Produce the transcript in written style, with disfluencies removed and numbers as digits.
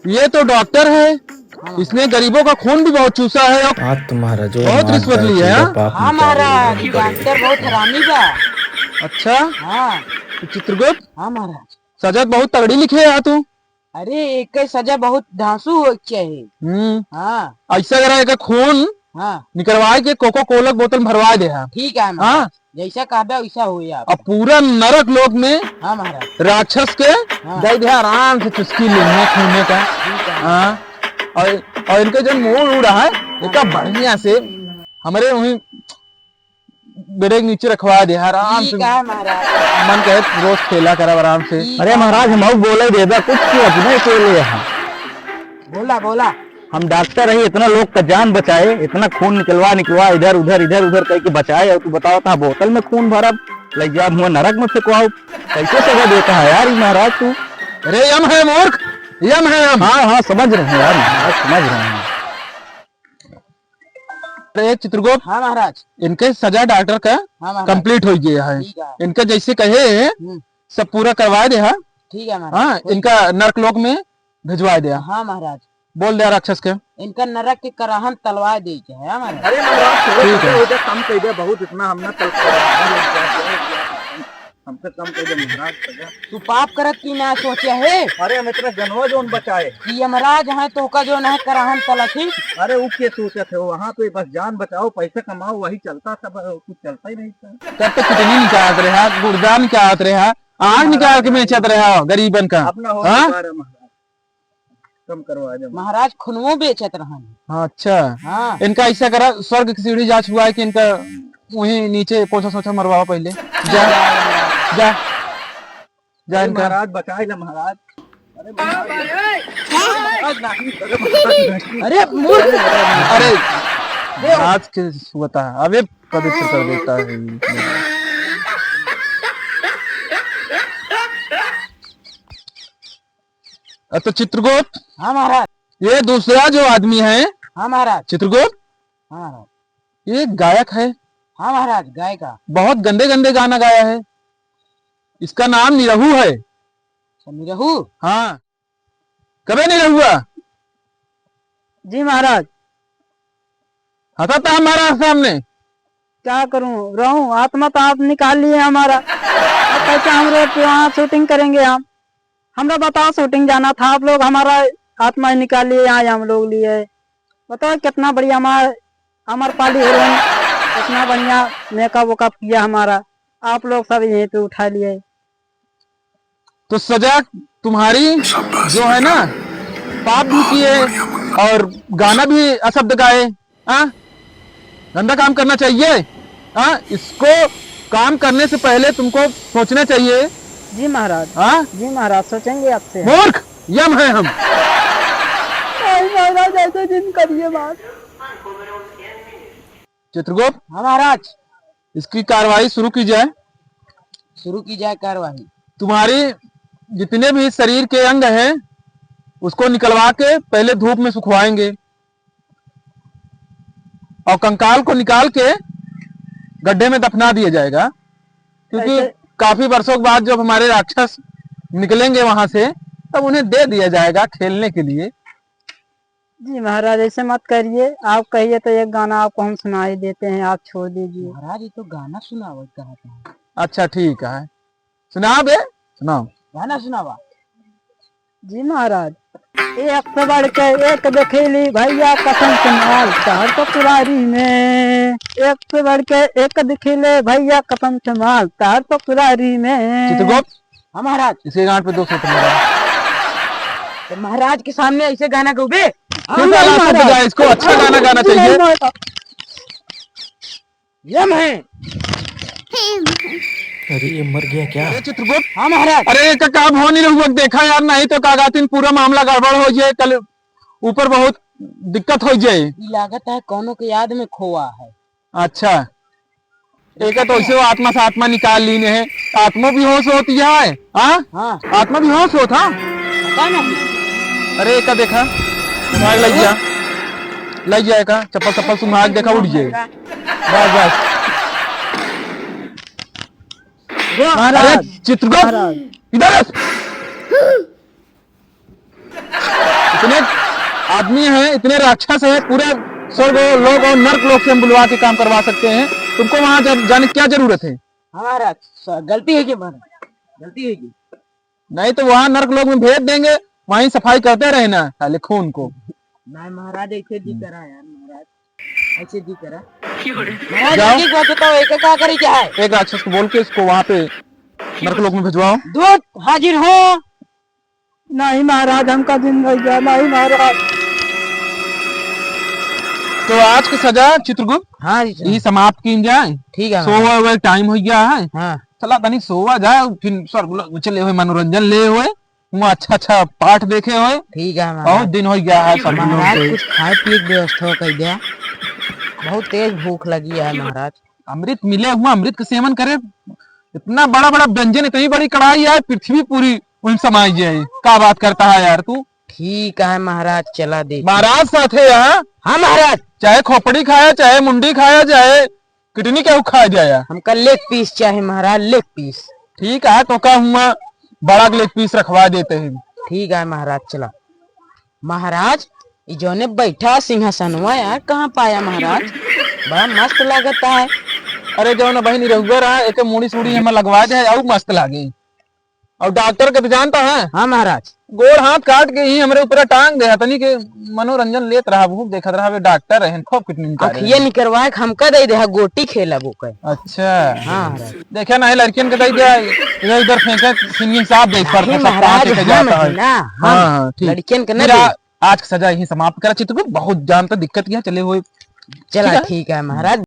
ये तो डॉक्टर है, इसने गरीबों का खून भी बहुत चूसा है और आज तुम्हारा जो बहुत रिश्वत ली है। हाँ महाराज, डॉक्टर बहुत हरामी बा। अच्छा, हाँ तो चित्रगुप्त हाँ महाराज। सजा बहुत तगड़ी लिखे है तू। अरे एक ही सजा बहुत धांसू हो चाहिए। हाँ ऐसा करा एक खून हाँ निकलवा के कोको कोला बोतल भरवा दे। ठीक है महाराज, जैसा कहबे वैसा हो आप। और पूरा नरक लोक में हाँ महाराज, राक्षस के दे दे आराम से चुस्की लेने खूने का। ठीक है। हाँ, और इनका जो मोड़ उड़ रहा है इतना बढ़िया से हमारे वहीं ब्रेक नीचे रखवा दे आराम से। ठीक है महाराज, मन कहे रोज खेला करा आराम से। अरे महाराज हम बोले दे दे कुछ क्यों अपने के लिए बोला बोला। हम डॉक्टर है, इतना लोग का जान बचाए, इतना खून निकलवा इधर उधर कह के बचाए, और तू बताओ था बोतल में खून भरा ले जा मुँह नरक में फेंकवाओ, कैसे सजा देता है यार महाराज तू। अरे यम है मूर्ख, यम है यम। हाँ हाँ समझ रहे हैं यार महाराज, समझ रहे हैं। अरे चित्रगुप्त, हाँ महाराज। इनके सजा डॉक्टर का हाँ महाराज, कंप्लीट हो गया है। ठीक है। इनका जैसे कहे सब पूरा करवा दे। ठीक है महाराज। हाँ, इनका नरक लोक में भिजवा दे। हाँ महाराज, बोल दे राक्षस के इनका नरक के कराहन तलवा दे के है महाराज। अरे महाराज ठीक है। कम कर दे, बहुत इतना हमने हमसे कम कर दे महाराज सजा। तू पाप करत की ना सोचे है। अरे हम इतना जनवा जो बचाए। कि यमराज है तो का जो न कराहन तलथी। अरे वो क्या सोचे थे, वहाँ पे बस जान बचाओ पैसे कमाओ वही चलता था, कुछ चलता ही नहीं था। तब तो कितनी निकालत रहा, गुर्दा निकालत रहा, आग निकाल के बेचत रहा गरीबन का। अपना हो हाँ? महाराज कम करवा दे महाराज खुनवो बेचत रहन। हाँ, अच्छा। हाँ इनका ऐसा करा, स्वर्ग की सीढ़ी जा हुआ है कि इनका वहीं नीचे पोछा सोचा मरवाओ पहले। जा जा जा इनका। महाराज बचाए ना महाराज। अरे मूर्ख। अरे आज के होता है अबे पवित्र कर देता है। तो चित्रगुप्त, हाँ महाराज। ये दूसरा जो आदमी है हाँ महाराज। चित्रगुप्त, हाँ महाराज। ये गायक है, हाँ महाराज, गाय का। बहुत गंदे गंदे गाना गाया है। इसका नाम निरहु है। निरहु? हाँ, कभी निरहुआ जी महाराज। हता था हमारा सामने। क्या करूं, रहूं, आत्मा तो आप निकाल लिए हमारा। अब कैसे हम रोज वहाँ शूटिंग करेंगे हम? हमरा बताओ, शूटिंग जाना था, आप लोग हमारा आत्मा निकाल लिए यहाँ हम लोग लिए। बताओ कितना बढ़िया हमार पाली हीरोइन, कितना बढ़िया मेकअप वेकअप किया हमारा, आप लोग सब यहीं पे उठा लिए। तो सजा तुम्हारी जो है ना, पाप भी किए और गाना भी अशब्द गाए। गंदा काम करना चाहिए। इसको काम करने से पहले तुमको सोचना चाहिए। जी महाराज। जी महाराज, सोचेंगे आपसे। मूर्ख, यम है हम। महाराज ऐसे दिन करिए बात। चित्रगुप्त, हाँ महाराज। इसकी कार्रवाई शुरू की जाए। शुरू की जाए कार्रवाई। तुम्हारी जितने भी शरीर के अंग हैं उसको निकलवा के पहले धूप में सुखवाएंगे और कंकाल को निकाल के गड्ढे में दफना दिया जाएगा, क्योंकि काफी वर्षों के बाद जब हमारे राक्षस निकलेंगे वहां से तब उन्हें दे दिया जाएगा खेलने के लिए। जी महाराज, ऐसे मत करिए, आप कहिए तो एक गाना आपको हम सुना ही देते हैं, आप छोड़ दीजिए। महाराज ये तो गाना सुनाओ कहते हैं। अच्छा ठीक है, सुनाओ बे, सुनाओ गाना सुनावा। जी महाराज। एक से बढ़ के एक दिखेली भैया कसम से माल तार तो पुरारी में। एक से बढ़ के एक दिखेले भैया कसम से माल तार तो पुरारी में। चित्रगुप्त, हाँ महाराज। इसके गांठ पे 2 सूत्र लगा। तो महाराज के सामने ऐसे गाना गाओगे? इसको अच्छा गाना गाना चाहिए। यम है। अरे ये मर गया क्या? चित्रगुप्त, हाँ महाराज। अरे का काम हो नहीं रहा देखा यार, नहीं तो कागातिन पूरा मामला गड़बड़ हो जाए, कल ऊपर बहुत दिक्कत हो जाए। लागत है कोनो के याद में खोआ है। अच्छा, एक तो ऐसे आत्मा से आत्मा निकाल ली है, आत्मा भी होश होती है। हाँ, आत्मा भी होश होता। पता नहीं। अरे एक देखा सुमाग लग जाए का चप्पल चप्पल सुमाग देखा उड़ जाए। बस बस चित्रगुप्त, इधर इतने आदमी हैं, इतने राक्षस हैं, पूरे स्वर्ग लोग और नर्क लोग से हम बुलवा के काम करवा सकते हैं। तुमको वहां जाने की क्या जरूरत है? हमारा गलती है कि महाराज, गलती है कि नहीं तो वहां नर्क लोग में भेज देंगे, वहीं सफाई करते रहना खाली खून को। नहीं महाराज ऐसे दी करा यार, महाराज ऐसे दी करा। महाराज जाओ। एक बात बताओ, एक क्या करे क्या है? एक राक्षस को बोल के इसको वहां पे नर्क लोग में भिजवाओ। दूत हाजिर हो। नहीं महाराज, हमका दिन रह गया। नहीं महाराज। तो आज की सजा चित्रगुप्त हाँ यही समाप्त की जाए। ठीक है। सोवा हुआ टाइम हो गया है, हाँ चला तनिक सोवा जाए, फिर स्वर्ग लोग चले हुए मनोरंजन ले हुए, वहाँ अच्छा अच्छा पाठ देखे हुए। ठीक है बहुत महाराज। दिन हो गया है सब लोग महाराज को। कुछ खाए पिए की व्यवस्था कर दिया, बहुत तेज भूख लगी है महाराज। अमृत मिले हुआ, अमृत का सेवन करे। इतना बड़ा बड़ा व्यंजन, इतनी बड़ी कढ़ाई है, पृथ्वी पूरी उन समाई जाए। क्या बात करता है यार तू? ठीक है महाराज, चला दे। महाराज साथ है यहाँ, हाँ महाराज, चाहे खोपड़ी खाया, चाहे मुंडी खाया, चाहे किडनी क्या खाया जाए। हमका लेग पीस चाहिए महाराज, लेग पीस। ठीक है, तो का हुआ बड़ा लेग पीस रखवा देते हैं। ठीक है महाराज, चला। महाराज ये जोने बैठा सिंहासनवा यार कहाँ पाया महाराज? बड़ा मस्त लगता है। अरे जो ना बहनी रहुआ रहा, एक मुड़ी सूड़ी हमें लगवा दे और मस्त लागे। और डॉक्टर के तो जानता है, हाँ महाराज, गोड़ हाथ काट के ही हमरे ऊपर टांग दे तनी के मनोरंजन लेत रहा, भूख देखत रहा। वे डॉक्टर रहन, खूब कितनी अखिए निकलवाए हमका दे दे, गोटी खेला वो कहे। अच्छा हाँ महाराज। देखा ना लड़कियन के दे दिया, इधर उधर फेंके, सिंगिंग साहब देख पर अरे महाराज हम जाता है है। ना, हाँ, ठीक। लड़कियन के फिर ना। आज की सजा यही समाप्त करा। चित्रगुप्त बहुत जानता दिक्कत किया चले हुए। चला ठीक है महाराज।